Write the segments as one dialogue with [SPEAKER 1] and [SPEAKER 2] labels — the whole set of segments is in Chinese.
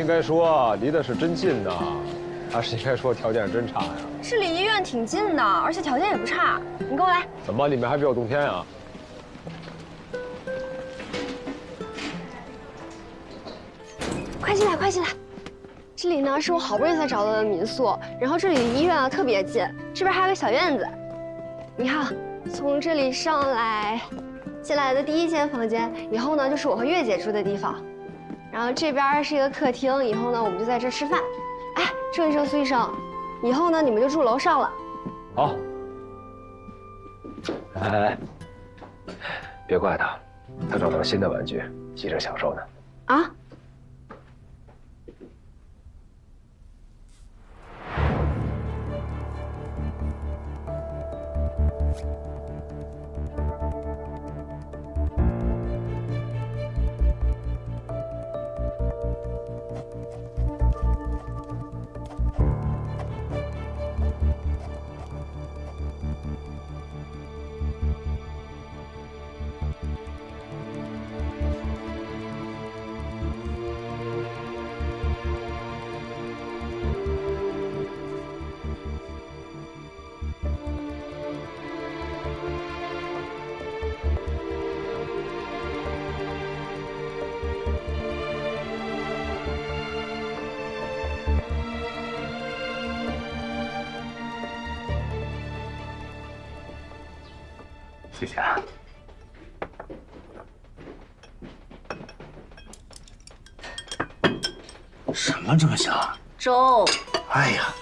[SPEAKER 1] 应该说离的是真近呐，还是应该说条件真差呀？
[SPEAKER 2] 是离医院挺近的，而且条件也不差。你跟我来。
[SPEAKER 1] 怎么里面还别有洞天啊？
[SPEAKER 2] 快进来，快进来。这里呢是我好不容易才找到的民宿，然后这里离医院特别近，这边还有个小院子。你看，从这里上来，进来的第一间房间，以后呢就是我和月姐住的地方。然后这边是一个客厅，以后呢我们就在这吃饭。哎，郑医生、苏医生，以后呢你们就住楼上了。
[SPEAKER 1] 好。
[SPEAKER 3] 哎，别怪他，他找到了新的玩具，急着享受呢。
[SPEAKER 2] 啊？
[SPEAKER 3] 谢谢啊。
[SPEAKER 4] 什么这么香？
[SPEAKER 5] 粥。
[SPEAKER 4] 哎呀，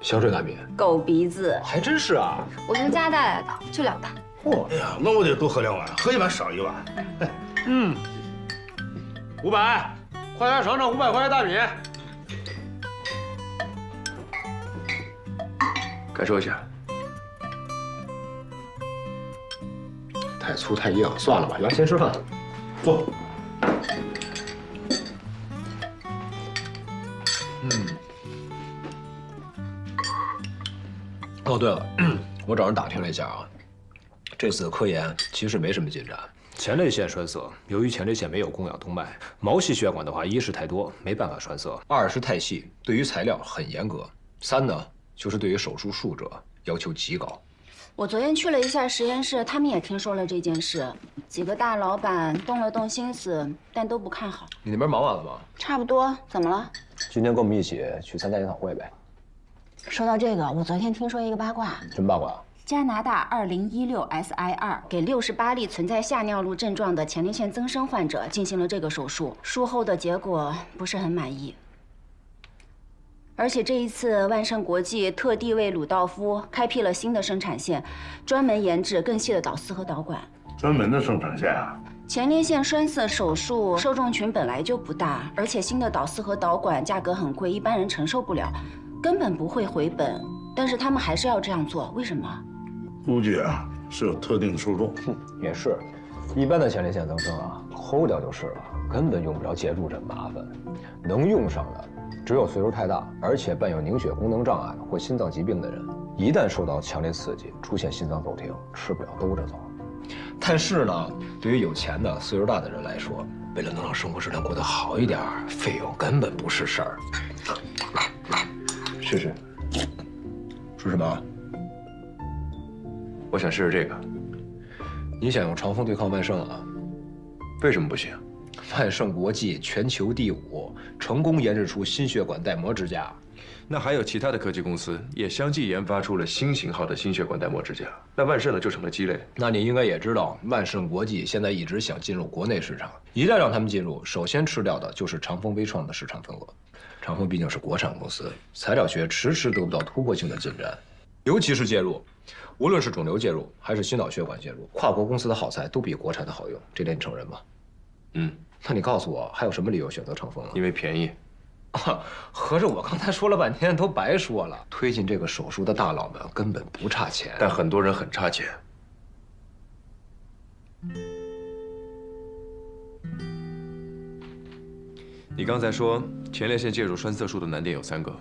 [SPEAKER 3] 香水大米，
[SPEAKER 5] 狗鼻子。
[SPEAKER 3] 还真是啊。
[SPEAKER 2] 我从家带来的，就2袋。
[SPEAKER 4] 哎呀，那我得多喝2碗，喝1碗少1碗。
[SPEAKER 1] 500，快点尝尝500块钱大米。
[SPEAKER 3] 感受一下。太粗太硬，算了吧，来先吃饭。
[SPEAKER 4] 坐。
[SPEAKER 3] 哦，对了，我找人打听了一下啊，这次科研其实没什么进展。前列腺栓塞，由于前列腺没有供氧动脉，毛细血管的话，一是太多，没办法栓塞；二是太细，对于材料很严格；三呢，就是对于手术术者要求极高。
[SPEAKER 5] 我昨天去了一下实验室，他们也听说了这件事，几个大老板动了动心思，但都不看好。
[SPEAKER 3] 你那边忙完了吗？
[SPEAKER 5] 差不多，怎么了？
[SPEAKER 3] 今天跟我们一起去参加研讨会呗。
[SPEAKER 5] 说到这个，我昨天听说一个八卦。
[SPEAKER 3] 什么八卦？
[SPEAKER 5] 加拿大2016 SIR 给68例存在下尿路症状的前列腺增生患者进行了这个手术，术后的结果不是很满意。而且这一次，万盛国际特地为鲁道夫开辟了新的生产线，专门研制更细的导丝和导管。
[SPEAKER 4] 专门的生产线啊。
[SPEAKER 5] 前列腺栓塞手术受众群本来就不大，而且新的导丝和导管价格很贵，一般人承受不了，根本不会回本。但是他们还是要这样做，为什么？
[SPEAKER 4] 估计啊是有特定的受众。
[SPEAKER 3] 也是，一般的前列腺增生啊，抠掉就是了，根本用不着介入，这么麻烦。能用上的只有岁数太大，而且伴有凝血功能障碍或心脏疾病的人，一旦受到强烈刺激，出现心脏骤停，吃不了兜着走。但是呢，对于有钱的、岁数大的人来说，为了能让生活质量过得好一点，费用根本不是事儿。试试。吃什么？我想试试这个。你想用长风对抗万盛啊？为什么不行？万盛国际全球第5，成功研制出心血管带膜支架。
[SPEAKER 6] 那还有其他的科技公司也相继研发出了新型号的心血管带膜支架，那万盛呢就成了鸡肋。
[SPEAKER 3] 那你应该也知道，万盛国际现在一直想进入国内市场，一旦让他们进入，首先吃掉的就是长风微创的市场份额。长风毕竟是国产公司，材料学迟迟得不到突破性的进展，尤其是介入，无论是肿瘤介入还是心脑血管介入，跨国公司的好材都比国产的好用，这点你承认吗？那你告诉我，还有什么理由选择长风啊？
[SPEAKER 6] 因为便宜。
[SPEAKER 3] 合着我刚才说了半天都白说了。推进这个手术的大佬们根本不差钱，
[SPEAKER 6] 但很多人很差钱。你刚才说前列腺介入栓塞术的难点有3个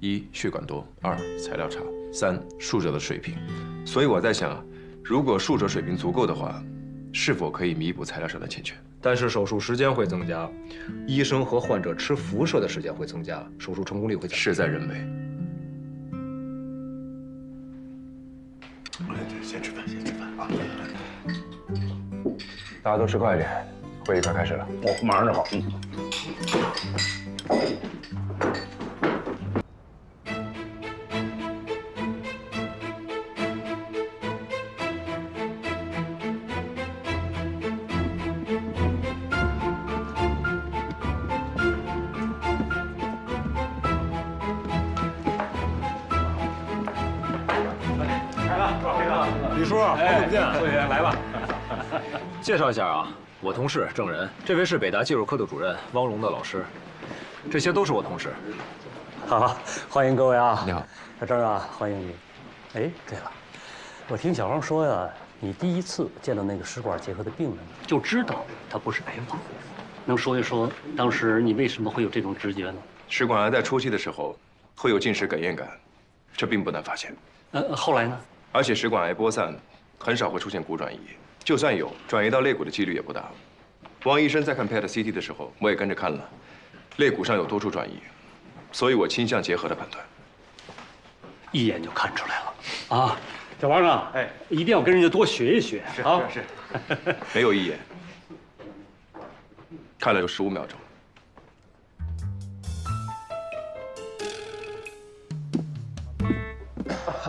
[SPEAKER 6] ：1血管多，2材料差，3术者的水平。所以我在想，如果术者水平足够的话，是否可以弥补材料上的欠缺。
[SPEAKER 3] 但是手术时间会增加，医生和患者吃辐射的时间会增加，手术成功率会降低。
[SPEAKER 6] 事在人为。
[SPEAKER 4] 先吃饭，先吃饭啊！
[SPEAKER 3] 大家都吃快一点，会议快开始了。
[SPEAKER 4] 我马上就好。
[SPEAKER 3] 李叔，好久不见，会员来吧。介绍一下啊，我同事郑仁，这位是北大技术科的主任汪荣的老师，这些都是我同事。
[SPEAKER 7] 好，欢迎各位啊！
[SPEAKER 3] 你好，
[SPEAKER 7] 小郑啊，欢迎你。哎，对了，我听小汪说呀，你第一次见到那个食管结核的病人，就知道他不是癌化，能说一说当时你为什么会有这种直觉呢？
[SPEAKER 6] 食管癌在初期的时候会有进食哽咽感，这并不难发现。
[SPEAKER 7] 后来呢？
[SPEAKER 6] 而且食管癌播散，很少会出现骨转移，就算有，转移到肋骨的几率也不大。王医生在看 PET CT 的时候，我也跟着看了，肋骨上有多处转移，所以我倾向结核的判断。
[SPEAKER 7] 一眼就看出来了啊！小王啊，哎，一定要跟人家多学一学啊！
[SPEAKER 6] 是，没有一眼，看了有15秒钟。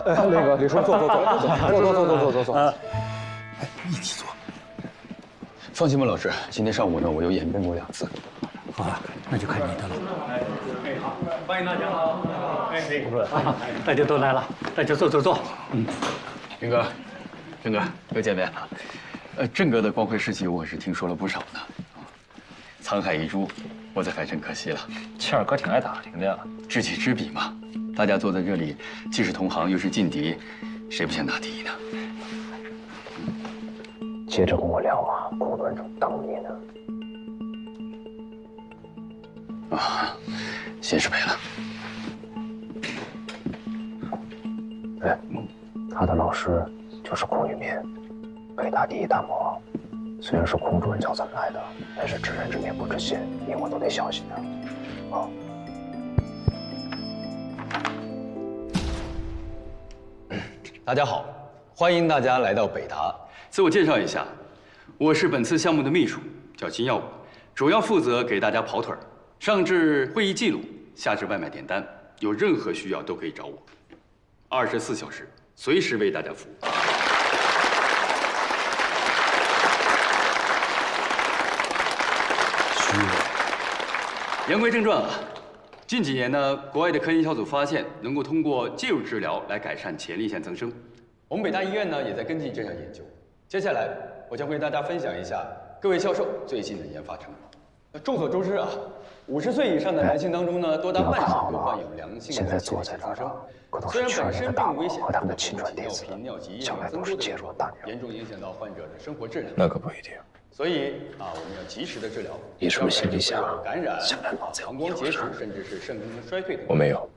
[SPEAKER 3] 那个李叔，坐。
[SPEAKER 8] 一起坐。放心吧，老师，今天上午呢，我又演练过2次。
[SPEAKER 7] 好了，那就看你的了。欢迎大家好。大家都来了，大家坐。
[SPEAKER 8] 郑哥，又见面了。郑哥的光辉事迹我是听说了不少呢。沧海一粟，我在还真可惜了。
[SPEAKER 3] 倩儿哥挺爱打听的呀。
[SPEAKER 8] 知己知彼嘛，大家坐在这里，既是同行又是劲敌，谁不想打第一呢？
[SPEAKER 3] 接着跟我聊啊，孔团长当你呢？
[SPEAKER 8] 啊，先失陪了。
[SPEAKER 3] 哎，他的老师就是孔玉民，北大第1大魔王。虽然是孔主任教咱们来的，但是知人知面不知心，你我都得小心啊。啊。
[SPEAKER 8] 大家好，欢迎大家来到北大。自我介绍一下，我是本次项目的秘书，叫金耀武，主要负责给大家跑腿儿，上至会议记录，下至外卖点单，有任何需要都可以找我，24小时，随时为大家服务。言归正传啊，近几年呢，国外的科研小组发现，能够通过介入治疗来改善前列腺增生。我们北大医院呢，也在跟进这项研究。接下来，我将为大家分享一下各位教授最近的研发成果。众所周知啊，50岁以上的男性当中呢，多达半数都患有良性的前列腺增生。虽然本身并不危险，但不起尿频、尿急、液量增多的症状，严重影响到患者的生活质量。
[SPEAKER 3] 那可不一定。
[SPEAKER 8] 所以啊，我们要及时的治疗。
[SPEAKER 3] 你是不是心里想
[SPEAKER 8] 感染、
[SPEAKER 3] 想来脑子有
[SPEAKER 8] 膀胱结石，甚至是肾功能衰退等？
[SPEAKER 3] 我没有。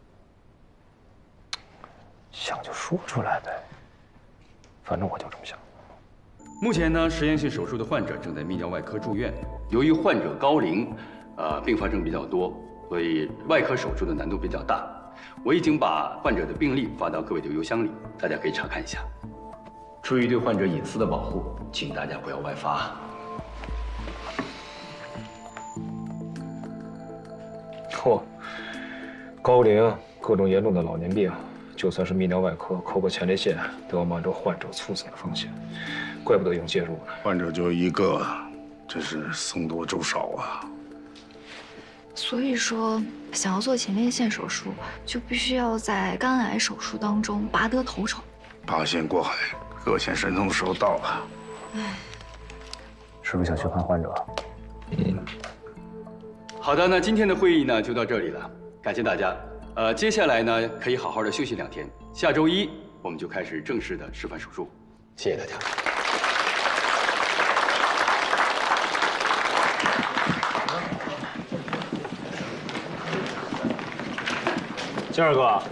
[SPEAKER 3] 想就说出来呗，反正我就这么想。
[SPEAKER 8] 目前呢，实验性手术的患者正在泌尿外科住院。由于患者高龄，并发症比较多，所以外科手术的难度比较大。我已经把患者的病历发到各位的邮箱里，大家可以查看一下。出于对患者隐私的保护，请大家不要外发。
[SPEAKER 3] 嚯，高龄、各种严重的老年病，就算是泌尿外科抠个前列腺，都要冒着患者猝死的风险，怪不得用介入呢。
[SPEAKER 4] 患者就1个，真是僧多粥少啊。
[SPEAKER 9] 所以说，想要做前列腺手术，就必须要在肝癌手术当中拔得头筹。
[SPEAKER 4] 八仙过海，各显神通的时候到了。
[SPEAKER 9] 唉，
[SPEAKER 3] 是不是想去看患者？
[SPEAKER 8] 好的，那今天的会议呢就到这里了，感谢大家。接下来呢可以好好的休息2天，下周1我们就开始正式的示范手术。谢谢大家。
[SPEAKER 3] 金二哥，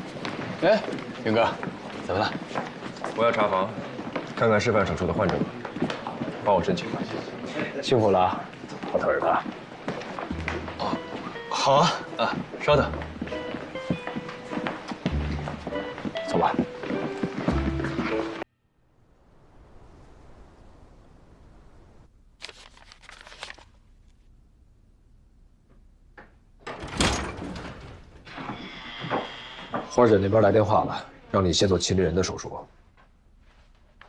[SPEAKER 8] 哎，勇哥，怎么了？
[SPEAKER 6] 我要查房，看看示范手术的患者。
[SPEAKER 3] 帮我申请吧。辛苦了啊，好腿儿的。
[SPEAKER 8] 哦，好啊，稍等。
[SPEAKER 3] 走吧。花姐那边来电话了，让你先做秦丽人的手术。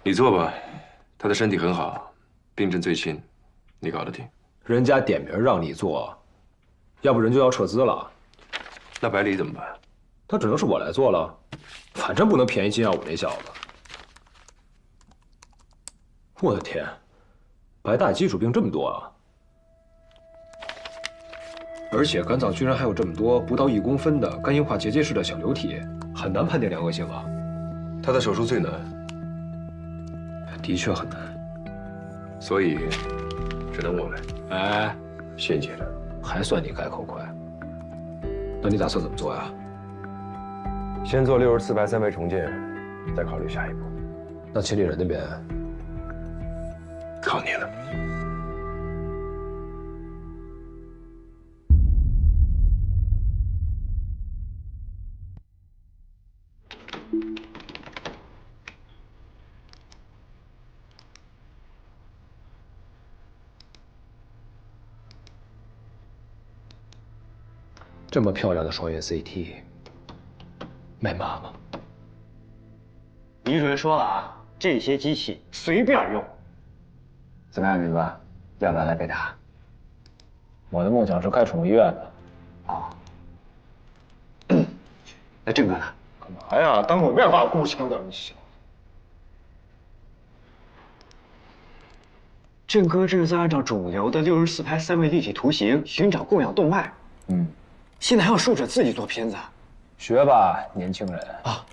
[SPEAKER 6] 你做吧，她的身体很好，病症最轻，你搞得定。
[SPEAKER 3] 人家点名让你做，要不人就要撤资了。
[SPEAKER 6] 那百里怎么办？
[SPEAKER 3] 那只能是我来做了，反正不能便宜金耀武那小子。我的天，白大基础病这么多啊！而且肝脏居然还有这么多不到1公分的肝硬化结节式的小瘤体，很难判定良恶性啊。
[SPEAKER 6] 他的手术最难，
[SPEAKER 3] 的确很难，
[SPEAKER 6] 所以只能我来。
[SPEAKER 3] 哎，
[SPEAKER 6] 谢谢了，
[SPEAKER 3] 还算你改口快。那你打算怎么做呀？
[SPEAKER 6] 先做64白3维重建，再考虑下一步。
[SPEAKER 3] 那秦丽人那边，
[SPEAKER 6] 靠你了。
[SPEAKER 3] 这么漂亮的双元 CT， 卖妈吗？
[SPEAKER 10] 李主任说了啊，这些机器随便用。
[SPEAKER 11] 怎么样，明白？要不要来北大？我的梦想是开宠物医院的。
[SPEAKER 10] 哦。那郑哥呢？干嘛呀？当我面把我雇枪的，你小子。郑哥这是在按照肿瘤的64拍3维立体图形寻找供氧动脉。现在还要术者自己做片子。
[SPEAKER 11] 学吧，年轻人
[SPEAKER 10] 啊。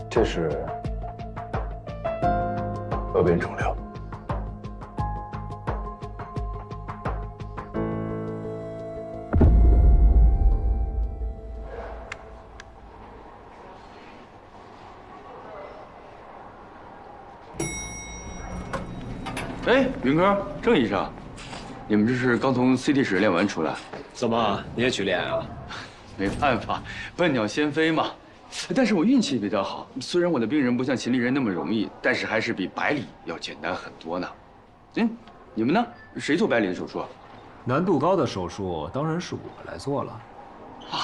[SPEAKER 6] 这是额边肿瘤。
[SPEAKER 8] 哎，云哥，郑医生，你们这是刚从 CT 室练完出来？
[SPEAKER 3] 怎么你也去练啊？
[SPEAKER 8] 没办法，笨鸟先飞嘛。但是我运气比较好，虽然我的病人不像秦丽人那么容易，但是还是比百里要简单很多呢。你们呢？谁做百里的手术啊？
[SPEAKER 3] 难度高的手术当然是我来做了。
[SPEAKER 8] 啊，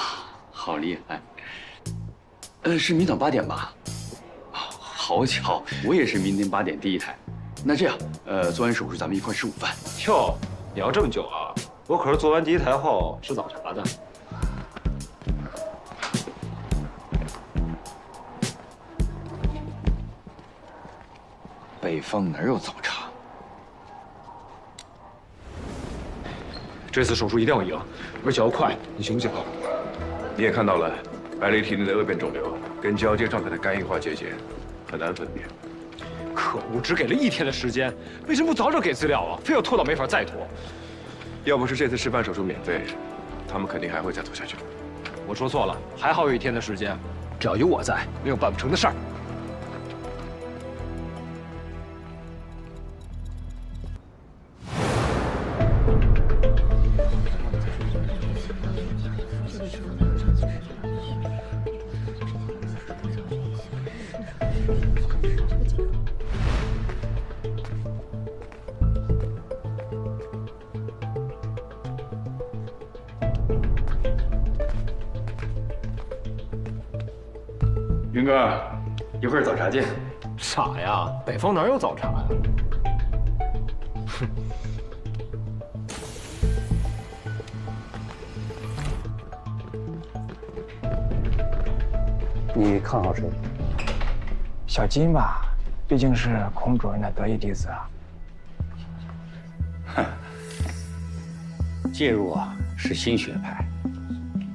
[SPEAKER 8] 好厉害！是明早8点吧？好巧，我也是明天8点第一台。那这样，做完手术咱们一块吃午饭。
[SPEAKER 3] 哟，你要这么久啊？我可是做完第一台后吃早茶的。
[SPEAKER 8] 北方哪有早茶？
[SPEAKER 3] 这次手术一定要赢，而且要快，你行不行？
[SPEAKER 6] 你也看到了，百里体内的恶变肿瘤跟交接状态的肝硬化结节很难分辨。
[SPEAKER 3] 可恶，只给了1天的时间，为什么不早点给资料啊？非要拖到没法再拖。
[SPEAKER 6] 要不是这次示范手术免费，他们肯定还会再拖下去。
[SPEAKER 3] 我说错了，还好有1天的时间，只要有我在，没有办不成的事儿。
[SPEAKER 8] 云哥，一会儿早茶见。
[SPEAKER 3] 傻呀，北方哪有早茶呀？哼。
[SPEAKER 10] 你看好谁？小金吧，毕竟是孔主任的得意弟子啊。
[SPEAKER 7] 哼，介入啊是新学派，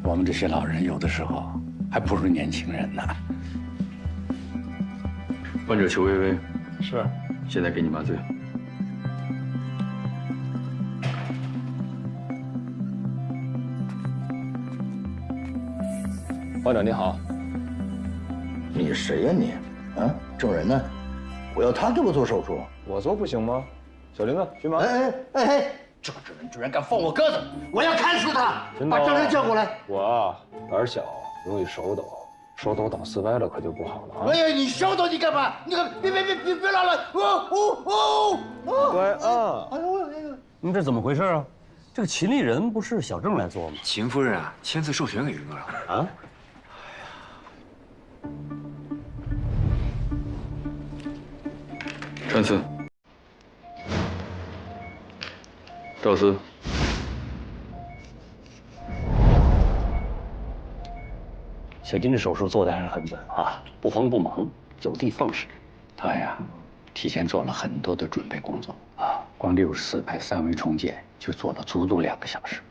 [SPEAKER 7] 我们这些老人有的时候还不如年轻人呢。
[SPEAKER 8] 患者裘薇薇，
[SPEAKER 1] 是，
[SPEAKER 8] 现在给你麻醉。
[SPEAKER 3] 患者你好。
[SPEAKER 12] 你谁呀你？啊，证人呢？我要他给我做手术，
[SPEAKER 3] 我做不行吗？小林子，巡麻。
[SPEAKER 12] 这个证人居然敢放我鸽子，我要砍死他！把证人叫过来。
[SPEAKER 3] 我啊胆小，容易手抖，手抖倒四歪了可就不好了啊！
[SPEAKER 12] 哎呀，你手抖你干嘛？你可别拉了！
[SPEAKER 3] 乖啊！
[SPEAKER 12] 哎呦！
[SPEAKER 7] 你这怎么回事啊？这个秦丽人不是小郑来做吗？
[SPEAKER 10] 秦夫人啊，签字授权给云哥了。
[SPEAKER 7] 啊？
[SPEAKER 8] 陈思，赵思，
[SPEAKER 7] 小金的手术做的还是很稳啊，不慌不忙，有的放矢。他呀，提前做了很多的准备工作啊，光64排3维重建就做了足足2个小时。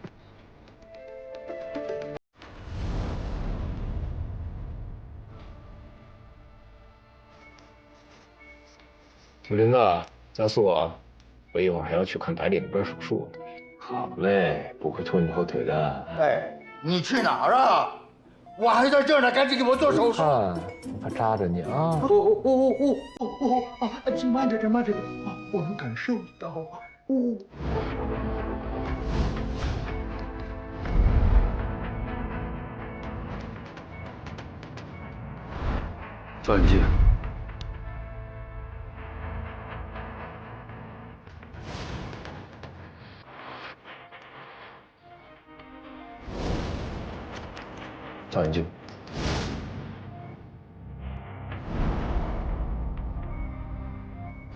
[SPEAKER 3] 小林子，加速啊！我一会儿还要去看白领那边手术。好嘞，不会拖你后腿的。
[SPEAKER 12] 哎，你去哪儿啊？我还在这儿呢，赶紧给我做手术。
[SPEAKER 3] 我怕扎着你啊！
[SPEAKER 12] 请慢着点，慢着点，我能感受到。
[SPEAKER 8] 照眼镜。
[SPEAKER 3] 照眼镜。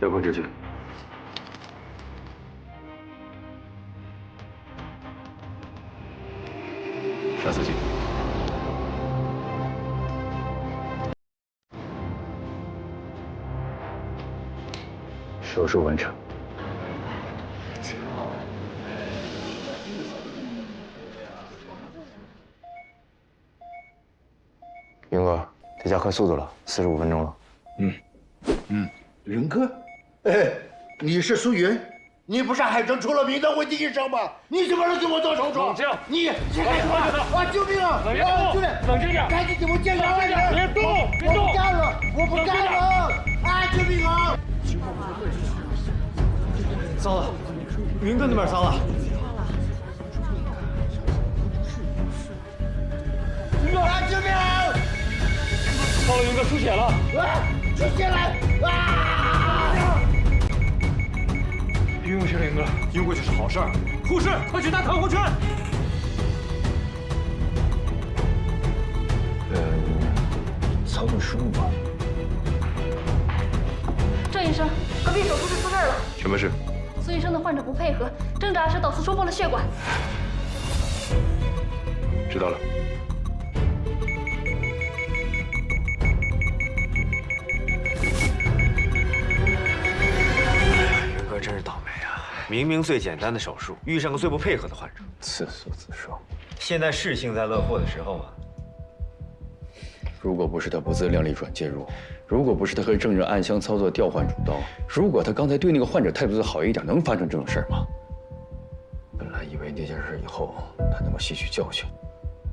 [SPEAKER 8] 交管秩序。
[SPEAKER 3] 杀死镜。手术完成。
[SPEAKER 1] 云哥，得加快速度了，45分钟了。
[SPEAKER 12] 仁哥，哎，你是苏云，你不是海城出了名的问题医生吗？你怎么能给我做手术？
[SPEAKER 7] 冷静！
[SPEAKER 12] 你干什么？啊！救命啊！
[SPEAKER 7] 冷静！
[SPEAKER 12] 救命！
[SPEAKER 7] 冷静点！
[SPEAKER 12] 赶紧给我见个外人！
[SPEAKER 7] 别动！别动！
[SPEAKER 12] 我不干了！我不干了！啊！救命啊！
[SPEAKER 1] 糟了，云哥那边糟了。
[SPEAKER 12] 啊！救命！
[SPEAKER 7] 糟了，云哥出血了！
[SPEAKER 12] 啊！出血了！啊！
[SPEAKER 1] 不用谢林哥，晕过去是好事儿。
[SPEAKER 7] 护士，快去打看护圈！
[SPEAKER 3] 操作失误吧。
[SPEAKER 13] 郑医生，隔壁手术室出事了。
[SPEAKER 6] 什么事？
[SPEAKER 13] 苏医生的患者不配合，挣扎时导丝戳破了血管。
[SPEAKER 6] 知道了。
[SPEAKER 1] 云哥真是倒霉啊！明明最简单的手术，遇上个最不配合的患者。
[SPEAKER 3] 自作自受。
[SPEAKER 1] 现在是幸灾乐祸的时候吗？
[SPEAKER 8] 如果不是他不自量力转介入，如果不是他和证人暗箱操作调换主刀，如果他刚才对那个患者态度再好一点，能发生这种事吗？
[SPEAKER 3] 本来以为那件事以后他能够吸取教训，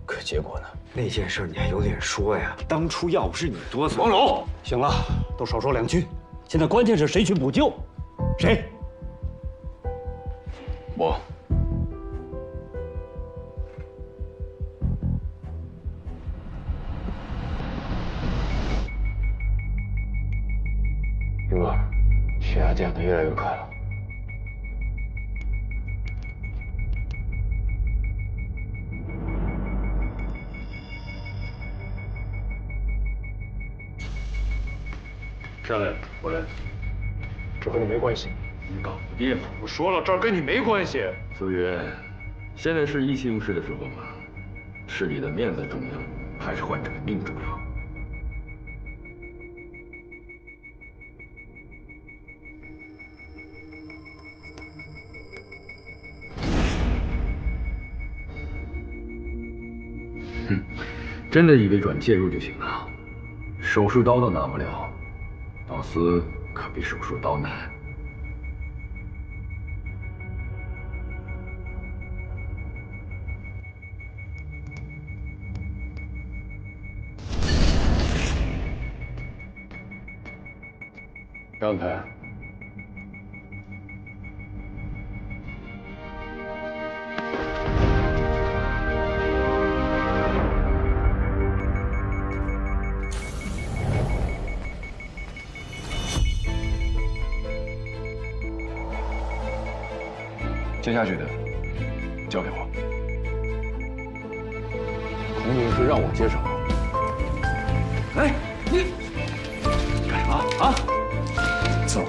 [SPEAKER 3] 可结果呢？
[SPEAKER 1] 那件事你还有脸说呀？当初要不是你多嘴，
[SPEAKER 7] 王龙，行了，都少说2句。现在关键是谁去补救？谁？
[SPEAKER 8] 我。
[SPEAKER 3] 云哥，血压降得越来越快了。
[SPEAKER 8] 上来，过来。
[SPEAKER 3] 这和你没关系。
[SPEAKER 8] 你搞不定。
[SPEAKER 3] 我说了，这儿跟你没关系。
[SPEAKER 8] 苏云，现在是意气用事的时候吗？是你的面子重要，还是患者的命重要？哼，真的以为转介入就行了？手术刀都拿不了，导丝可比手术刀难。让开！
[SPEAKER 6] 接下去的交给我。
[SPEAKER 3] 孔女士让我接手。
[SPEAKER 8] 哎，你干什么啊？
[SPEAKER 3] 走。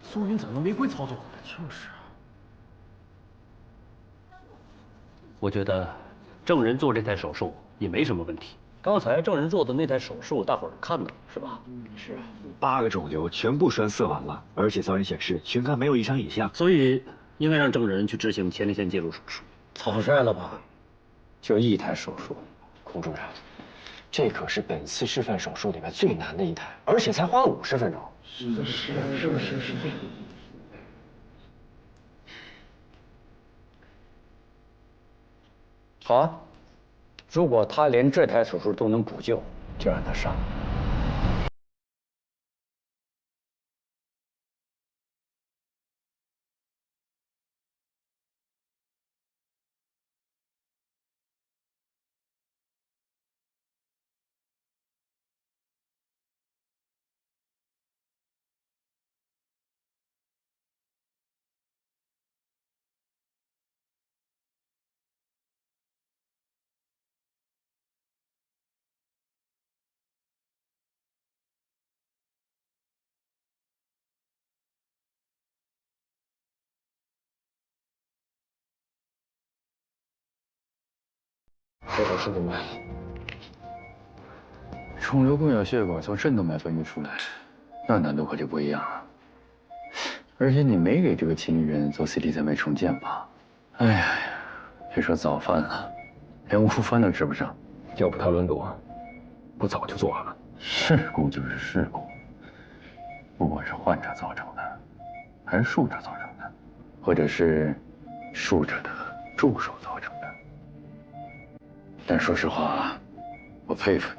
[SPEAKER 7] 苏云怎么违规操作？就是。我觉得证人做这台手术也没什么问题。刚才证人做的那台手术，大伙儿看了是吧？
[SPEAKER 10] 是，8个肿瘤全部栓塞完了，而且造影显示全肝没有异常影像，
[SPEAKER 7] 所以应该让证人去执行前列腺介入手术。
[SPEAKER 10] 草率了吧？就1台手术，孔主任，这可是本次示范手术里面最难的一台，而且才花了50分钟。是。
[SPEAKER 7] 好啊，如果他连这台手术都能补救，就让他上。
[SPEAKER 10] 这手术怎么办？
[SPEAKER 8] 肿瘤供氧血管从肾动脉分泌出来，那难度可就不一样了。而且你没给这个秦医人做 CT 3维重建吧？哎呀，别说早饭了，连午饭都吃不上。
[SPEAKER 3] 要不他轮赌，不早就做了。
[SPEAKER 8] 事故就是事故，不管是患者造成的，还是术者造成的，或者是术者的助手造成的。但说实话，我佩服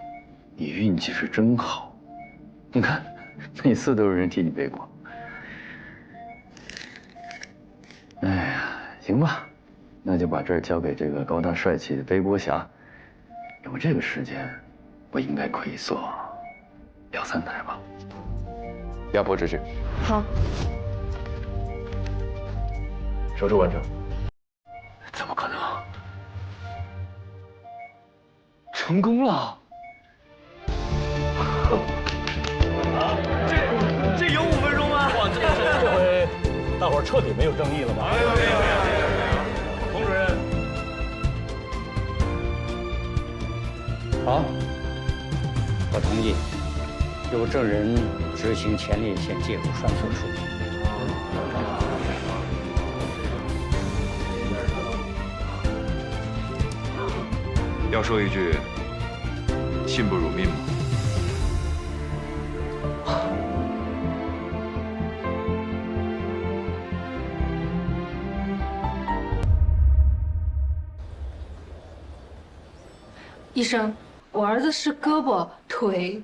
[SPEAKER 8] 你，你运气是真好。你看，每次都有人替你背锅。哎呀，行吧，那就把这儿交给这个高大帅气的背锅侠。有这个时间，我应该可以做2、3台吧。
[SPEAKER 3] 压迫秩序。
[SPEAKER 9] 好。
[SPEAKER 3] 手术完成。
[SPEAKER 8] 怎么可能？
[SPEAKER 10] 成功了！
[SPEAKER 7] 这有5分钟吗？哇，这回大伙儿彻底没有争议了吧？没有。
[SPEAKER 8] 孔主任，
[SPEAKER 7] 好，我同意，由证人执行前列腺介入栓塞术。
[SPEAKER 6] 要说一句，信不辱命吗？
[SPEAKER 13] 医生，我儿子是胳膊、腿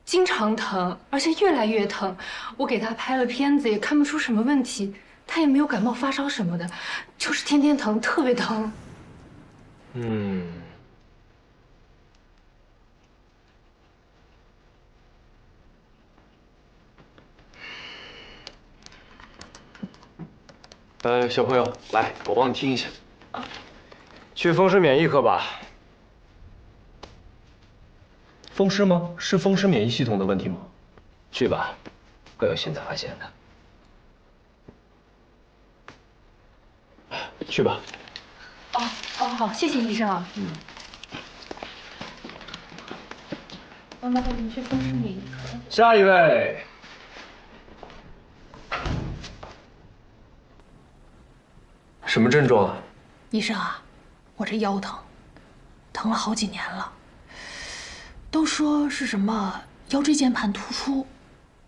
[SPEAKER 13] 经常疼，而且越来越疼。我给他拍了片子，也看不出什么问题，他也没有感冒、发烧什么的，就是天天疼，特别疼。
[SPEAKER 1] 小朋友，来，我帮你听一下。去风湿免疫科吧。风湿吗？是风湿免疫系统的问题吗？
[SPEAKER 3] 去吧，会有新的发现
[SPEAKER 1] 的。去吧。
[SPEAKER 13] 好，谢谢医生啊。妈妈，你去风湿免疫科。
[SPEAKER 1] 下一位。
[SPEAKER 14] 什么症状啊？
[SPEAKER 13] 医生啊，我这腰疼，疼了好几年了。都说是什么腰椎间盘突出，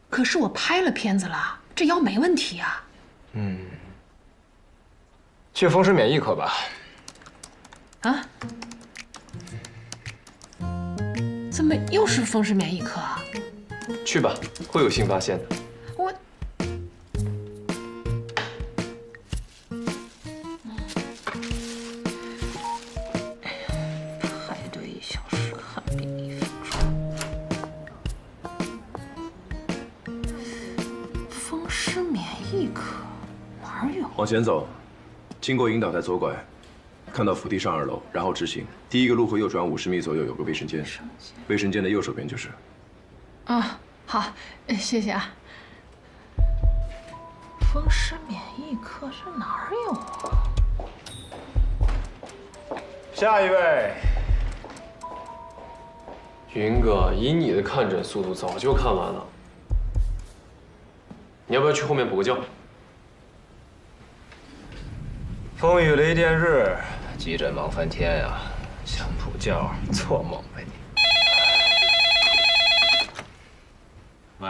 [SPEAKER 13] 可是我拍了片子了，这腰没问题啊。
[SPEAKER 14] 去风湿免疫科吧。
[SPEAKER 13] 啊？怎么又是风湿免疫科啊？
[SPEAKER 14] 去吧，会有新发现的。
[SPEAKER 13] 我。排队1小时，看病1分钟。风湿免疫科哪儿有？
[SPEAKER 6] 往前走，经过引导台左拐，看到扶梯上2楼，然后直行。第一个路口右转50米左右有个卫生间，卫生间的右手边就是。
[SPEAKER 13] 啊，好，谢谢啊。风湿免疫科是哪儿有啊？
[SPEAKER 14] 下一位，云哥，以你的看诊速度，早就看完了。你要不要去后面补个觉？
[SPEAKER 3] 风雨雷电日，急诊忙翻天呀！想补觉，做梦呗你！喂，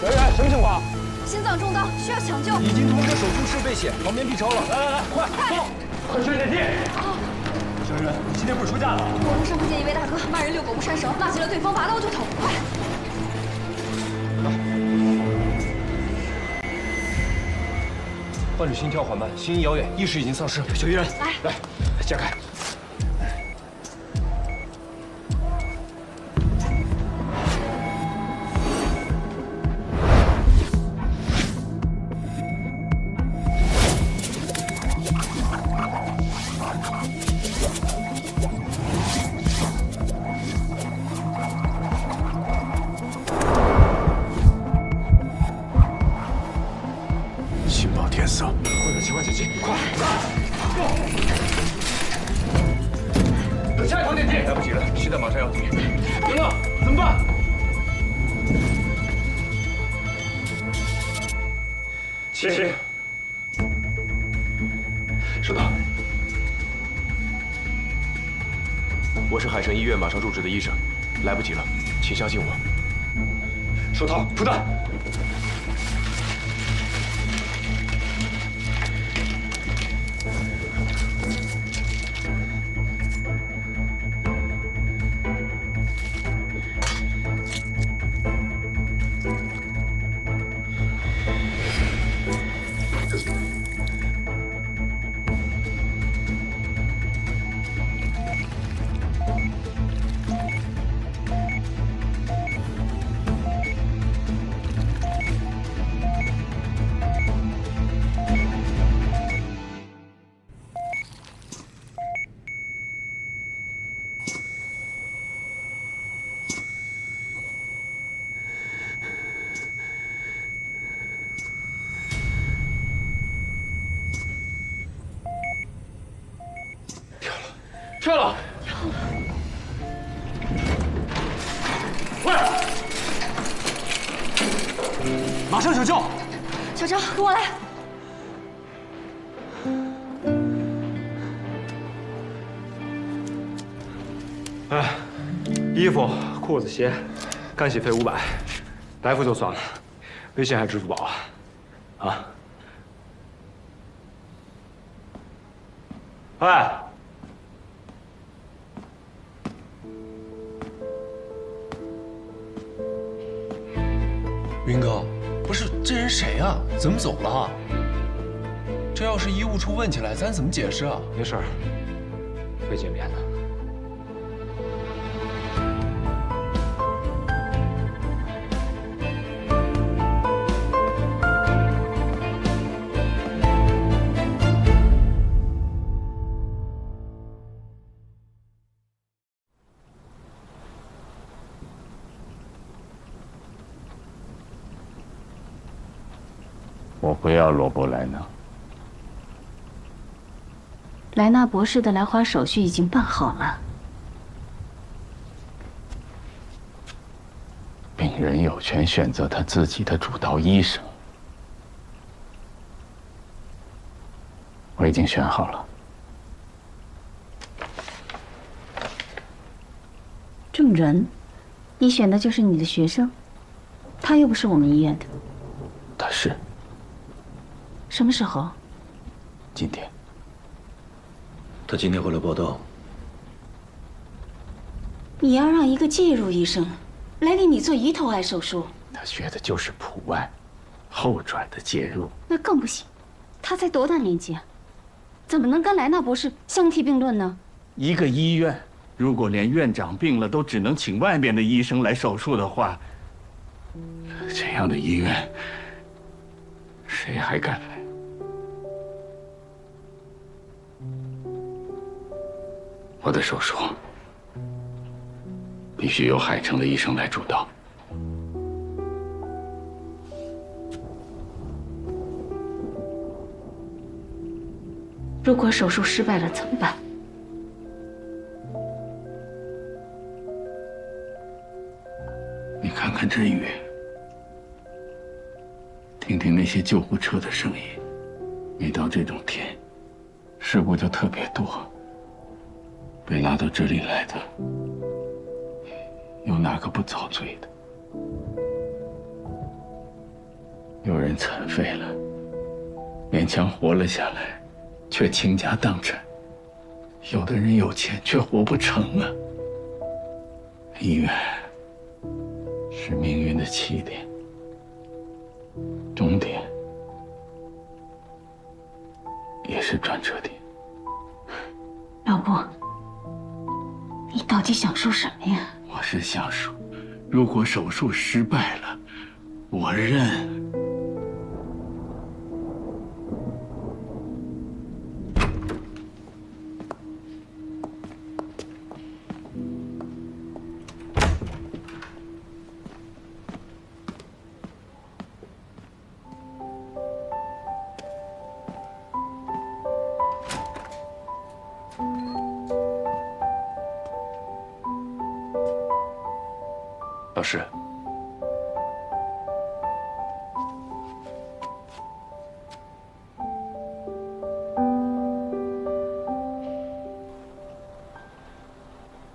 [SPEAKER 15] 圆圆，什么情况？
[SPEAKER 9] 心脏中刀，需要抢救。
[SPEAKER 15] 已经通知手术室备险，旁边 B 超了。来，快走，快去电梯！小圆圆，你今天不是出嫁了？
[SPEAKER 9] 我路上碰见一位大哥，骂人遛狗不拴绳，骂起了对方，拔刀就捅，快！
[SPEAKER 15] 患者心跳缓慢，心音遥远，意识已经丧失。小依然，来，架开。
[SPEAKER 4] 心报天色，
[SPEAKER 15] 患者情况紧急，快！下一趟电梯，
[SPEAKER 6] 来不及了，现在马上要停。
[SPEAKER 15] 云乐，怎么办？
[SPEAKER 6] 起。收到。我是海城医院马上入职的医生，来不及了，请相信我。
[SPEAKER 15] 手套，铺弹。跳了！快！马上抢救！
[SPEAKER 9] 小张，跟我来。
[SPEAKER 15] 哎，衣服、裤子、鞋，干洗费500，来付就算了，微信还是支付宝啊？啊？哎。
[SPEAKER 14] 云哥，不是这人谁啊？怎么走了？这要是医务处问起来，咱怎么解释啊？
[SPEAKER 3] 没事儿，会见面的。
[SPEAKER 16] 我不要罗伯莱纳。
[SPEAKER 5] 莱纳博士的来华手续已经办好了。
[SPEAKER 16] 人有权选择他自己的主刀医生。我已经选好了。
[SPEAKER 5] 郑仁，你选的就是你的学生，他又不是我们医院的。
[SPEAKER 16] 他是。
[SPEAKER 5] 什么时候？
[SPEAKER 16] 今天。
[SPEAKER 17] 他今天会来报道。
[SPEAKER 5] 你要让一个介入医生来给你做胰头癌手术？
[SPEAKER 16] 他学的就是普外，后转的介入。
[SPEAKER 5] 那更不行，他才多大年纪啊？怎么能跟莱纳博士相提并论呢？
[SPEAKER 16] 一个医院如果连院长病了都只能请外面的医生来手术的话，这样的医院谁还敢来？我的手术必须由海城的医生来主导。
[SPEAKER 5] 如果手术失败了怎么办？
[SPEAKER 16] 你看看这雨，听听那些救护车的声音，每到这种天，事故就特别多。被拉到这里来的，有哪个不遭罪的？有人残废了，勉强活了下来，却倾家荡产；有的人有钱，却活不成啊。医院是命运的起点，终点也是转折点。
[SPEAKER 5] 老伯，你到底想说什么呀？
[SPEAKER 16] 我是想说，如果手术失败了，我认。
[SPEAKER 6] 老师，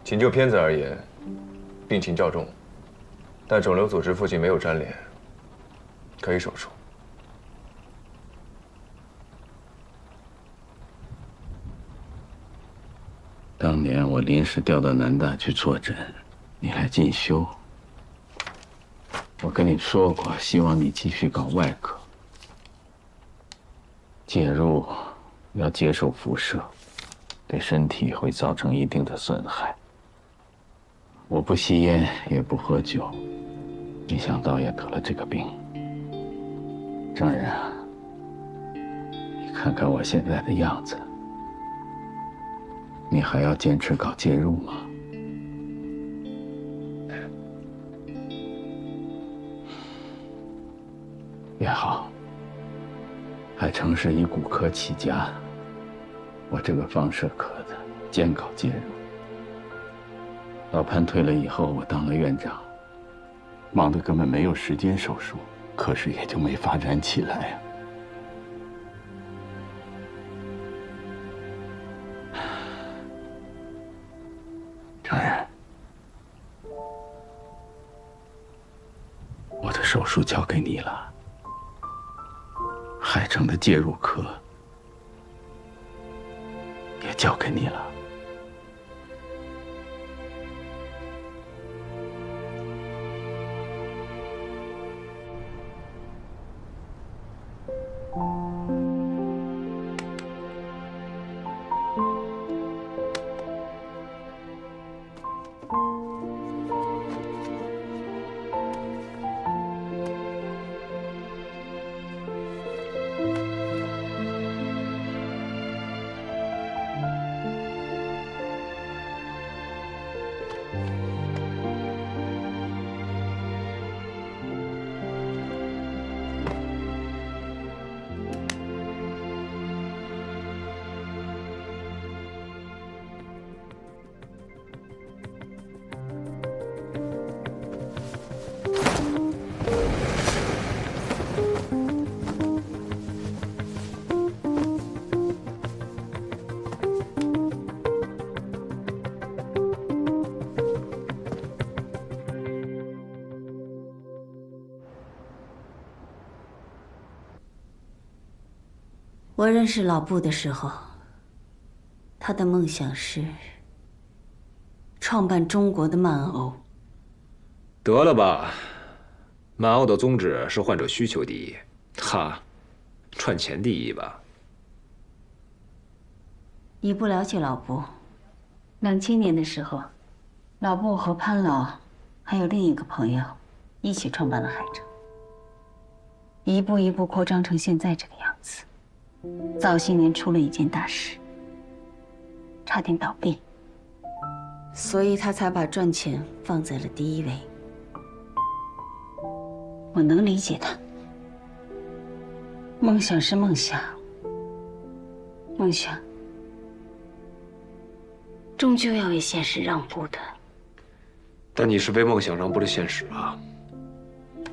[SPEAKER 6] 仅就片子而言，病情较重，但肿瘤组织附近没有粘连，可以手术。
[SPEAKER 16] 当年我临时调到南大去坐诊，你来进修。我跟你说过，希望你继续搞外科。介入要接受辐射，对身体会造成一定的损害。我不吸烟，也不喝酒，没想到也得了这个病。郑仁啊，你看看我现在的样子，你还要坚持搞介入吗？也好，海城是以骨科起家，我这个放射科的兼搞介入。老潘退了以后，我当了院长，忙得根本没有时间手术，可是也就没发展起来呀。郑仁，我的手术交给你了。海城的介入科也交给你了。
[SPEAKER 5] 我认识老布的时候，他的梦想是创办中国的曼欧。
[SPEAKER 3] 得了吧，曼欧的宗旨是患者需求第一，他赚钱第一吧？
[SPEAKER 5] 你不了解老布。2000年的时候，老布和潘老还有另一个朋友一起创办了海城，一步一步扩张成现在这个样子。早些年出了一件大事，差点倒闭，所以他才把赚钱放在了第一位。我能理解他。梦想是梦想，梦想终究要为现实让步的。
[SPEAKER 3] 但你是为梦想让步的现实啊！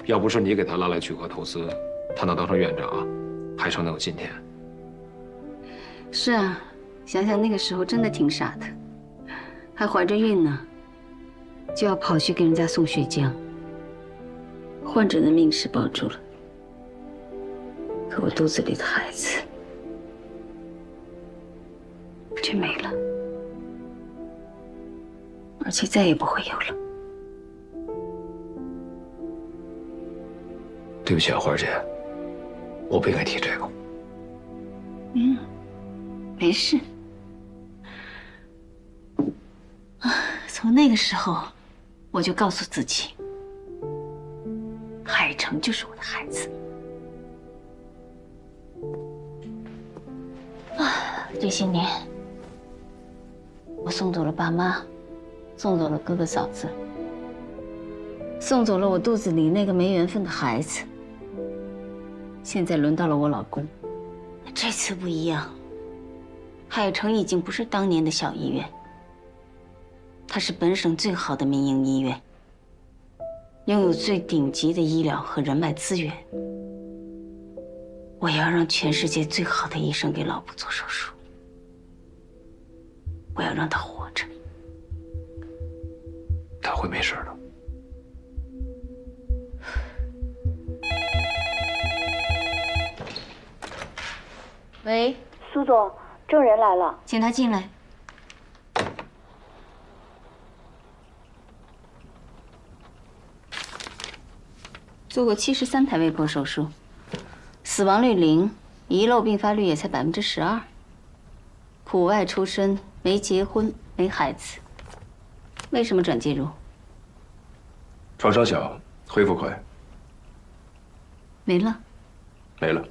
[SPEAKER 3] 要不是你给他拉来聚合投资，他能当上院长，海城能有今天？
[SPEAKER 5] 是啊，想想那个时候真的挺傻的，还怀着孕呢，就要跑去给人家送血浆。患者的命是保住了，可我肚子里的孩子却没了，而且再也不会有了。
[SPEAKER 3] 对不起啊，花儿姐，我不应该提这个。
[SPEAKER 5] 没事。从那个时候，我就告诉自己，海城就是我的孩子。这些年，我送走了爸妈，送走了哥哥嫂子，送走了我肚子里那个没缘分的孩子。现在轮到了我老公，这次不一样。海城已经不是当年的小医院，它是本省最好的民营医院，拥有最顶级的医疗和人脉资源。我要让全世界最好的医生给老布做手术，我要让他活着。
[SPEAKER 3] 他会没事的。
[SPEAKER 5] 喂，
[SPEAKER 18] 苏总，证人来了，
[SPEAKER 5] 请他进来。做过73台微波手术，死亡率0，遗漏并发率也才12%。苦外出身，没结婚，没孩子，为什么转介入？
[SPEAKER 6] 创伤小，恢复快。
[SPEAKER 5] 没了。
[SPEAKER 6] 没了。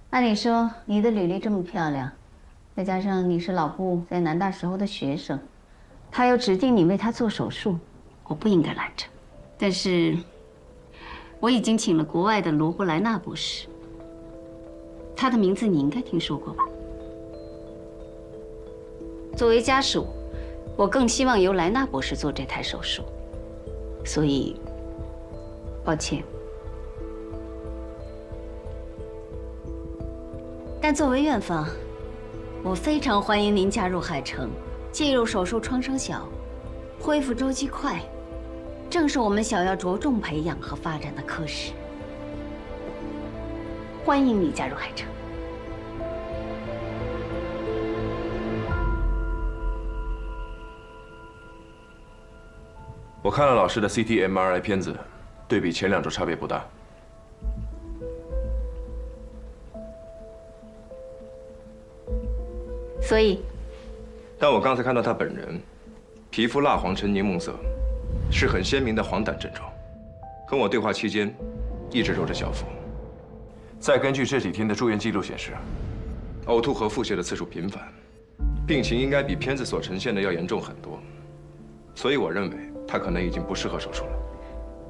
[SPEAKER 5] 按理说，你的履历这么漂亮，再加上你是老布在南大时候的学生，他又指定你为他做手术，我不应该拦着。但是，我已经请了国外的罗布莱纳博士，他的名字你应该听说过吧？作为家属，我更希望由莱纳博士做这台手术，所以，抱歉。但作为院方，我非常欢迎您加入海城。介入手术创伤小，恢复周期快，正是我们想要着重培养和发展的科室。欢迎你加入海城。
[SPEAKER 6] 我看了老师的 CT、MRI 片子，对比前2周差别不大。
[SPEAKER 5] 所以，
[SPEAKER 6] 但我刚才看到他本人，皮肤蜡黄呈柠檬色，是很鲜明的黄疸症状。跟我对话期间，一直揉着小腹。再根据这几天的住院记录显示，呕吐和腹泻的次数频繁，病情应该比片子所呈现的要严重很多。所以我认为他可能已经不适合手术了。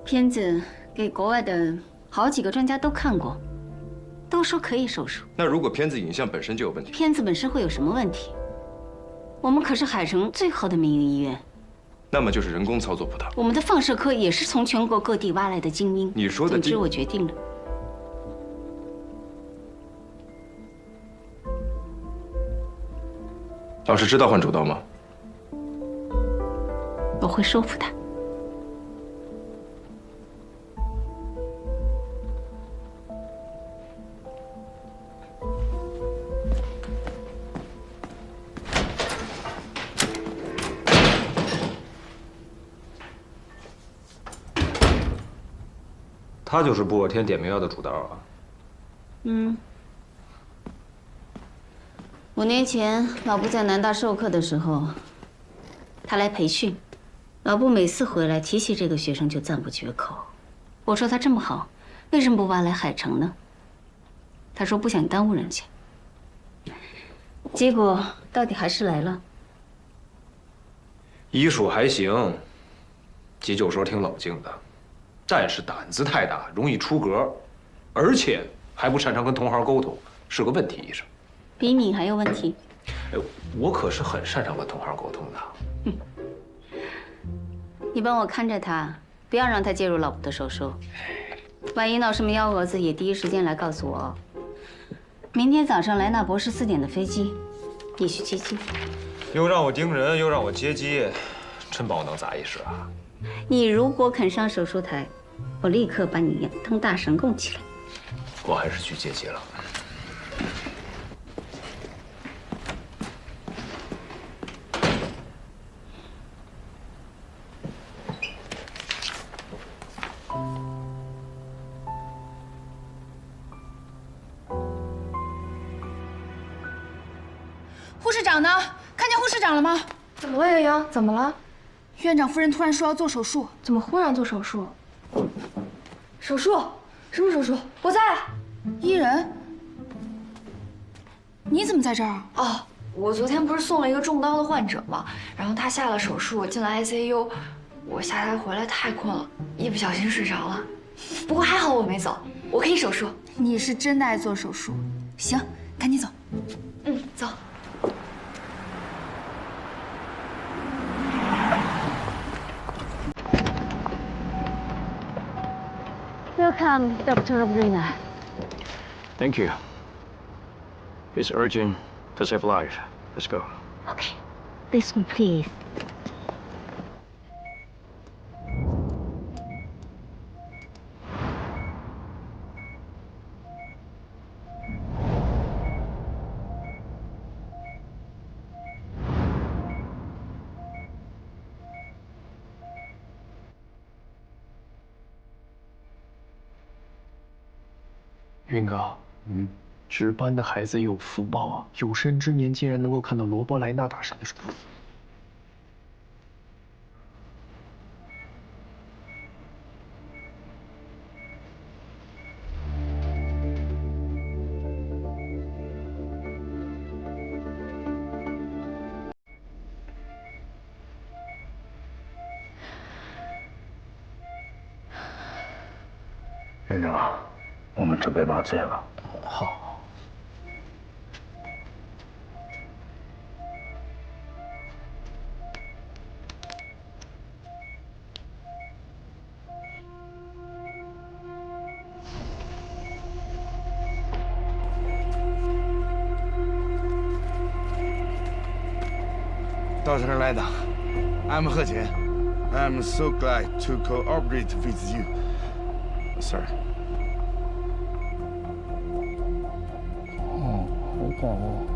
[SPEAKER 5] 片子给国外的好几个专家都看过，都说可以手术。
[SPEAKER 6] 那如果片子影像本身就有问题，
[SPEAKER 5] 片子本身会有什么问题？我们可是海城最好的民营医院，
[SPEAKER 6] 那么就是人工操作不当。
[SPEAKER 5] 我们的放射科也是从全国各地挖来的精英。
[SPEAKER 6] 你说的
[SPEAKER 5] 总之，我决定了。
[SPEAKER 6] 老师知道换主刀吗？
[SPEAKER 5] 我会说服他。
[SPEAKER 15] 他就是不我天点名药的主刀啊。
[SPEAKER 5] 嗯。5年前，老布在南大授课的时候，他来培训，老布每次回来提起这个学生就赞不绝口。我说他这么好，为什么不挖来海城呢？他说不想耽误人家。结果到底还是来了。
[SPEAKER 15] 医术还行，急救时候挺冷静的，但是胆子太大，容易出格，而且还不擅长跟同行沟通，是个问题医生。
[SPEAKER 5] 比你还有问题。
[SPEAKER 15] 哎，我可是很擅长跟同行沟通的。
[SPEAKER 5] 你帮我看着他，不要让他介入老布的手术。万一闹什么幺蛾子，也第一时间来告诉我哦。明天早上莱纳博士4点的飞机，你去接机。
[SPEAKER 15] 又让我盯人，又让我接机，真把我当杂役使啊！
[SPEAKER 5] 你如果肯上手术台，我立刻把你当大神供起来。
[SPEAKER 15] 我还是去接机了。
[SPEAKER 19] 护士长呢？看见护士长了吗？
[SPEAKER 13] 怎么了，洋洋？怎么了？
[SPEAKER 19] 院长夫人突然说要做手术。
[SPEAKER 13] 怎么忽然做手术？手术？什么手术？我在。
[SPEAKER 19] 伊人，你怎么在这儿？
[SPEAKER 9] 哦，我昨天不是送了一个中刀的患者吗？然后他下了手术，进了 ICU。我下台回来太困了，一不小心睡着了。不过还好我没走，我可以手术。
[SPEAKER 19] 你是真的爱做手术。行，赶紧走。
[SPEAKER 9] 嗯，走。
[SPEAKER 5] Welcome, Dr. Brina.
[SPEAKER 10] Thank you. It's urgent to save life. Let's go.
[SPEAKER 5] Okay. This one, please.
[SPEAKER 11] 云哥，值班的孩子有福报啊！有生之年竟然能够看到罗伯莱纳大神的手术。
[SPEAKER 4] 院长，我们准备麻醉了。
[SPEAKER 11] 好。
[SPEAKER 12] Dr. Leda, I'm He Jian. I'm so glad to cooperate with you, sir.
[SPEAKER 11] 哦，好棒哦。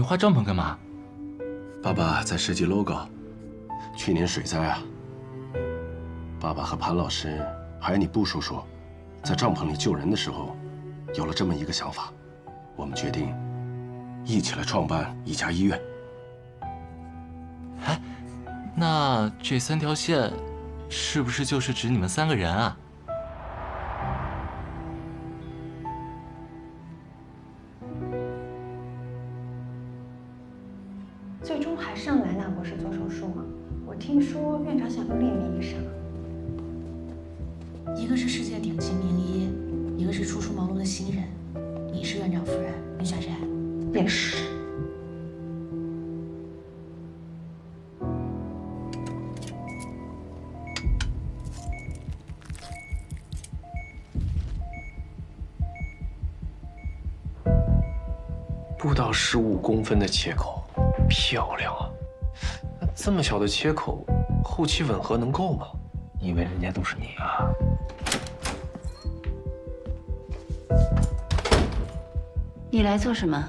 [SPEAKER 14] 画帐篷干嘛？
[SPEAKER 20] 爸爸在设计 logo。去年水灾啊，爸爸和潘老师还有你布叔叔，在帐篷里救人的时候，有了这么一个想法，我们决定一起来创办一家医院。
[SPEAKER 14] 哎，那这3条线，是不是就是指你们3个人啊？
[SPEAKER 21] 最终还是让莱纳博士做手术吗？我听说院长想用另一名医生。
[SPEAKER 19] 一个是世界顶级名医，一个是初出茅庐的新人。你是院长夫人，林小摘。
[SPEAKER 21] 也是。
[SPEAKER 11] 不到15公分的切口，漂亮啊！那这么小的切口，后期吻合能够吗？你以为人家都是你啊？
[SPEAKER 5] 你来做什么？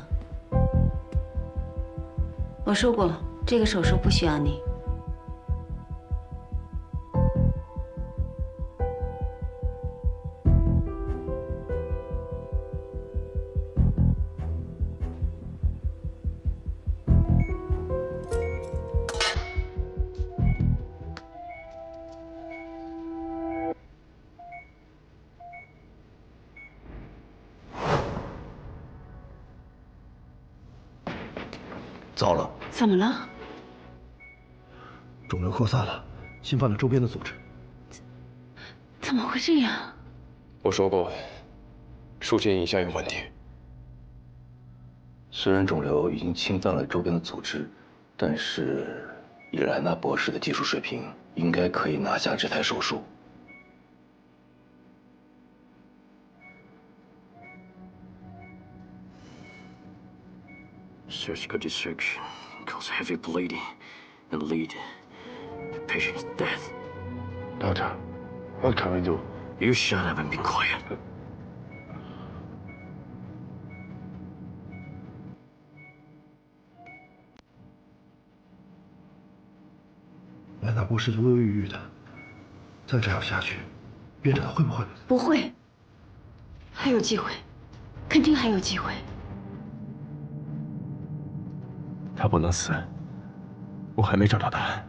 [SPEAKER 5] 我说过，这个手术不需要你。
[SPEAKER 12] 糟了，
[SPEAKER 5] 怎么了？
[SPEAKER 12] 肿瘤扩散了，侵犯了周边的组织。
[SPEAKER 5] 怎么会这样？
[SPEAKER 1] 我说过，术前影像有问题。
[SPEAKER 17] 虽然肿瘤已经侵犯了周边的组织，但是以莱纳博士的技术水平，应该可以拿下这台手术。
[SPEAKER 10] Surgical dissection cause heavy bleeding and lead to patient's death.
[SPEAKER 12] Doctor, what can we do?
[SPEAKER 10] You shut up and be quiet.
[SPEAKER 12] 莱纳博士犹犹豫豫的，再这样下去，院长会不会？
[SPEAKER 5] 不会，还有机会，肯定还有机会。
[SPEAKER 11] 他不能死，我还没找到答案。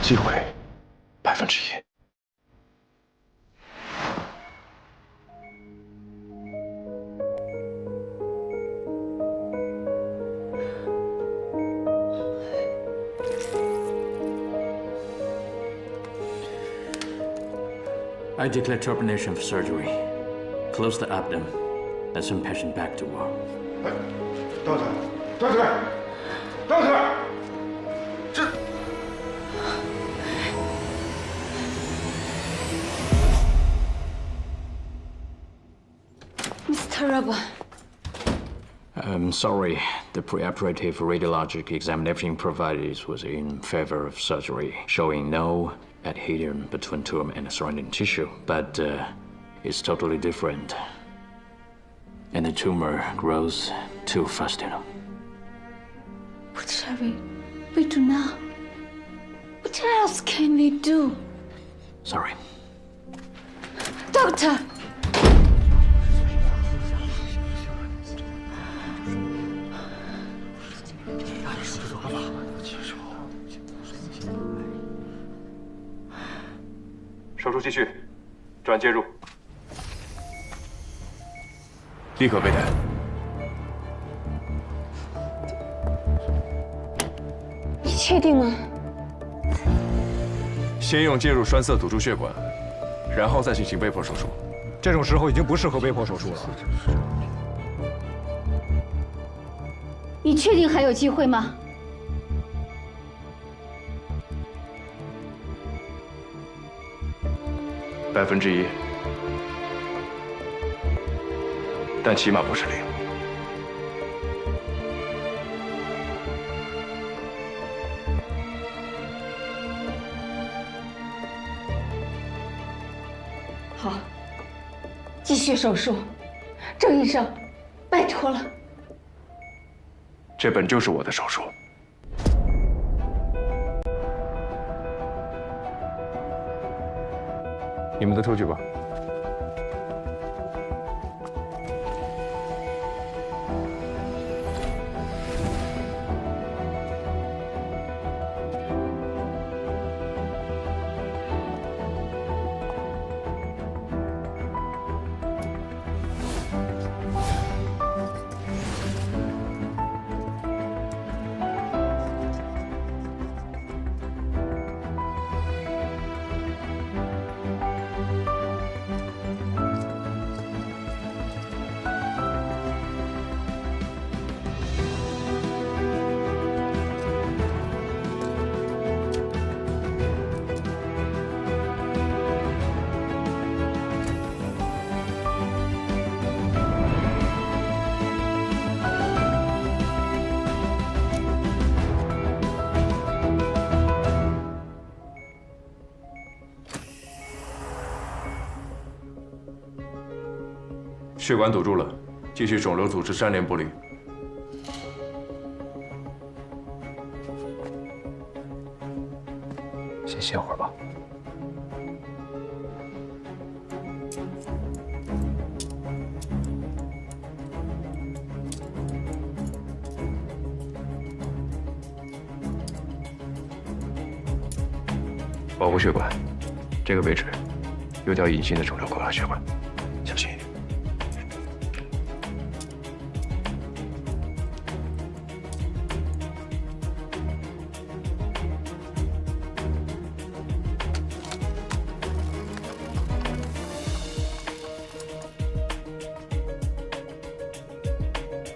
[SPEAKER 11] 机会1%。
[SPEAKER 10] I declare termination of surgery. Close the abdomen and send patient back to work.
[SPEAKER 12] Doctor, 这。
[SPEAKER 5] Mr. Rubber.
[SPEAKER 10] I'm sorry. The preoperative radiologic examination provided was in favor of surgery, showing no adhesion between tumor and surrounding tissue, but it's totally different. And the tumor grows too fast, you know.
[SPEAKER 5] What shall we do now? What else can we do?
[SPEAKER 10] Sorry.
[SPEAKER 5] Doctor!
[SPEAKER 6] 手术继续，转介入，立刻备胎。
[SPEAKER 5] 你确定吗？
[SPEAKER 6] 先用介入栓塞堵住血管，然后再进行被迫手术。
[SPEAKER 3] 这种时候已经不适合被迫手术了。
[SPEAKER 2] 确定还有机会吗
[SPEAKER 6] ？1%，但起码不是0。
[SPEAKER 13] 好，继续手术，郑医生，拜托了。
[SPEAKER 6] 这本就是我的手术。你们都出去吧。血管堵住了，继续肿瘤组织粘连剥离。
[SPEAKER 3] 先歇会儿吧。
[SPEAKER 6] 保护血管，这个位置有条隐形的肿瘤口腔血管，小心一点。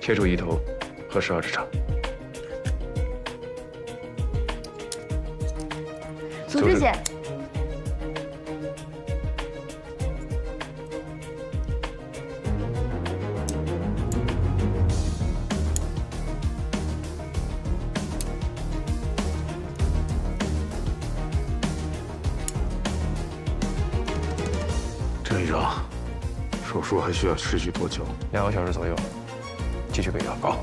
[SPEAKER 6] 切除胰头和12指肠。
[SPEAKER 9] 组织姐，
[SPEAKER 20] 郑医生，手术还需要持续多久
[SPEAKER 6] ？2个小时左右。继续备药。好。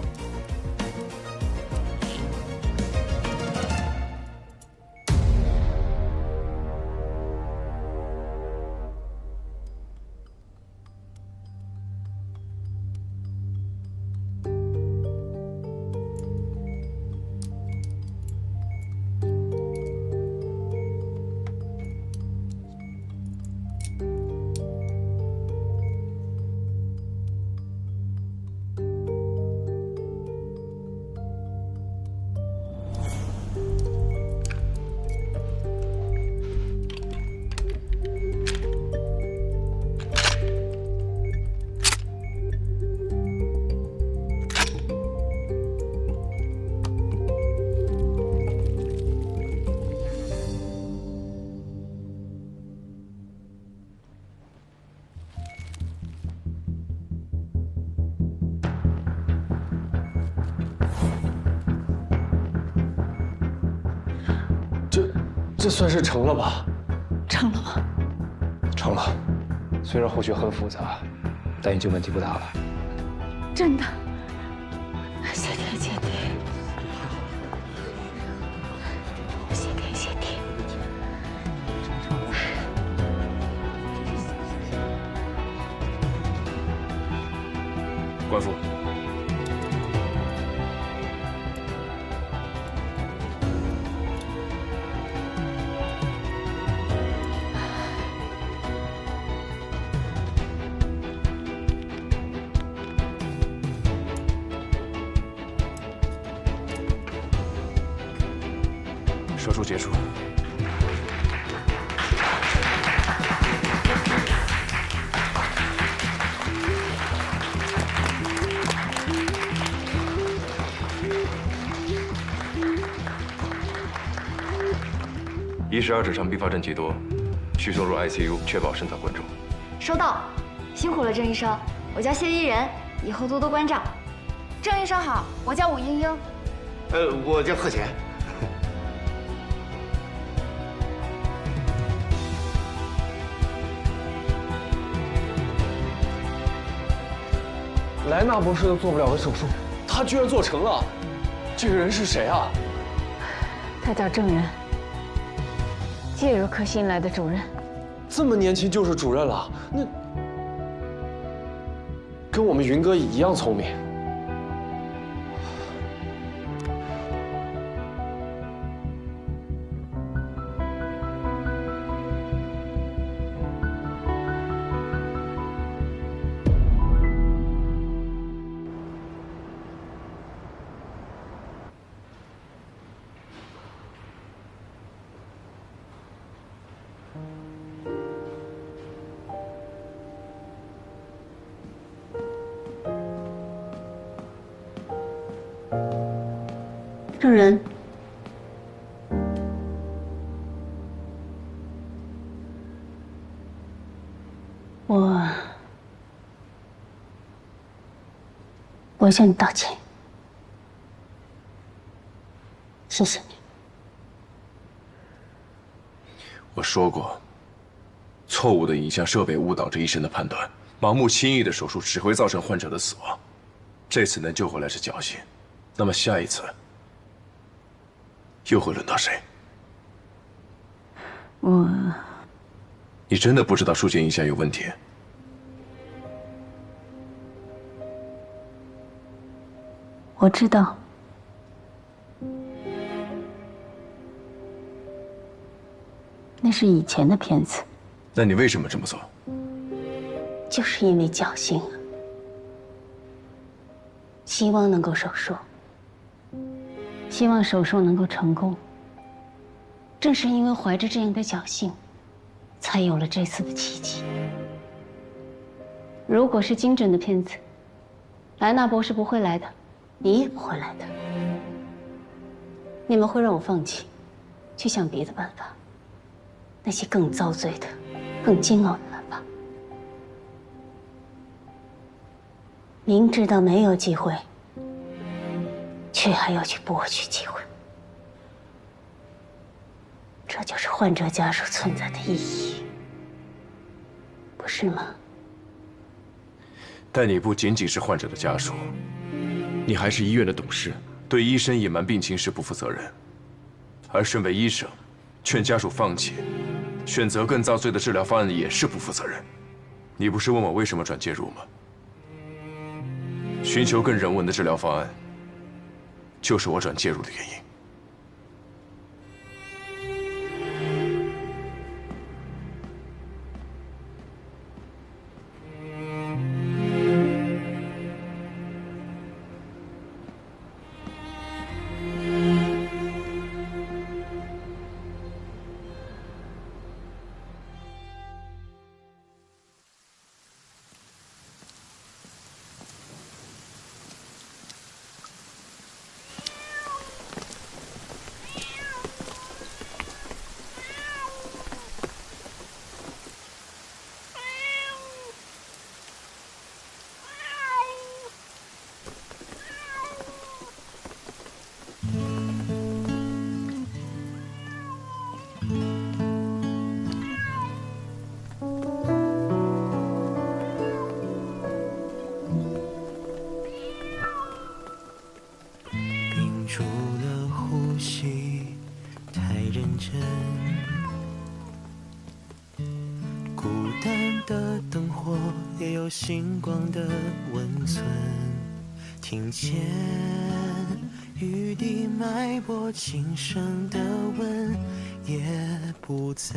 [SPEAKER 11] 这算是成了吧？
[SPEAKER 13] 成了吗？
[SPEAKER 3] 成了，虽然后续很复杂，但已经问题不大了。
[SPEAKER 13] 真的，谢天谢地，谢天谢地。
[SPEAKER 6] 官复。手术结束。112指肠并发症极多，需送入 ICU， 确保深层灌注。
[SPEAKER 9] 收到，辛苦了，郑医生。我叫谢依人，以后多多关照。郑医生好，我叫武英英。
[SPEAKER 12] 我叫贺乾。
[SPEAKER 11] 莱纳博士都做不了的手术，他居然做成了。这个人是谁啊？
[SPEAKER 2] 他叫郑仁，介入科新来的主任。
[SPEAKER 11] 这么年轻就是主任了，那跟我们云哥一样聪明。
[SPEAKER 18] 郑仁，我向你道歉，谢谢你。
[SPEAKER 6] 我说过，错误的影像设备误导着医生的判断，盲目轻易的手术只会造成患者的死亡。这次能救回来是侥幸，那么下一次又会轮到谁？你真的不知道输检影像有问题？
[SPEAKER 18] 我知道，那是以前的片子。
[SPEAKER 6] 那你为什么这么做？
[SPEAKER 18] 就是因为侥幸，希望能够手术，希望手术能够成功。正是因为怀着这样的侥幸，才有了这次的奇迹。如果是精准的片子，莱纳博士不会来的，你也不会来的。你们会让我放弃，去想别的办法，那些更遭罪的、更煎熬的办法。明知道没有机会，却还要去博取机会。这就是患者家属存在的意义，不是吗？
[SPEAKER 6] 但你不仅仅是患者的家属，你还是医院的董事，对医生隐瞒病情是不负责任。而身为医生，劝家属放弃，选择更遭罪的治疗方案也是不负责任。你不是问我为什么转介入吗？寻求更人文的治疗方案，就是我转介入的原因。
[SPEAKER 22] 住了呼吸，太认真。孤单的灯火也有星光的温存，听见雨滴脉搏轻声的吻，也不再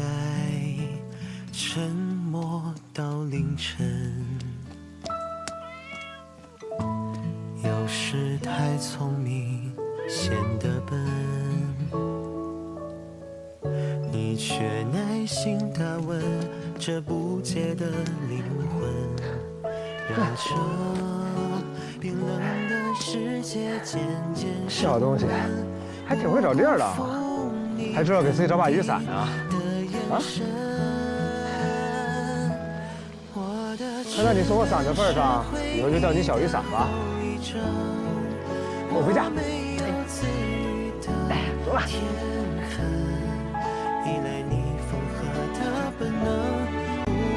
[SPEAKER 22] 沉默到凌晨。有时太聪明显得笨，你却耐心地问这不解的灵魂，让这冰冷的世界渐渐
[SPEAKER 1] 小东西，还挺会找地儿的啊。还知道给自己找把雨伞呢。啊？看在你送我伞的份上，以后就叫你小雨伞吧。我回家。哎，走了。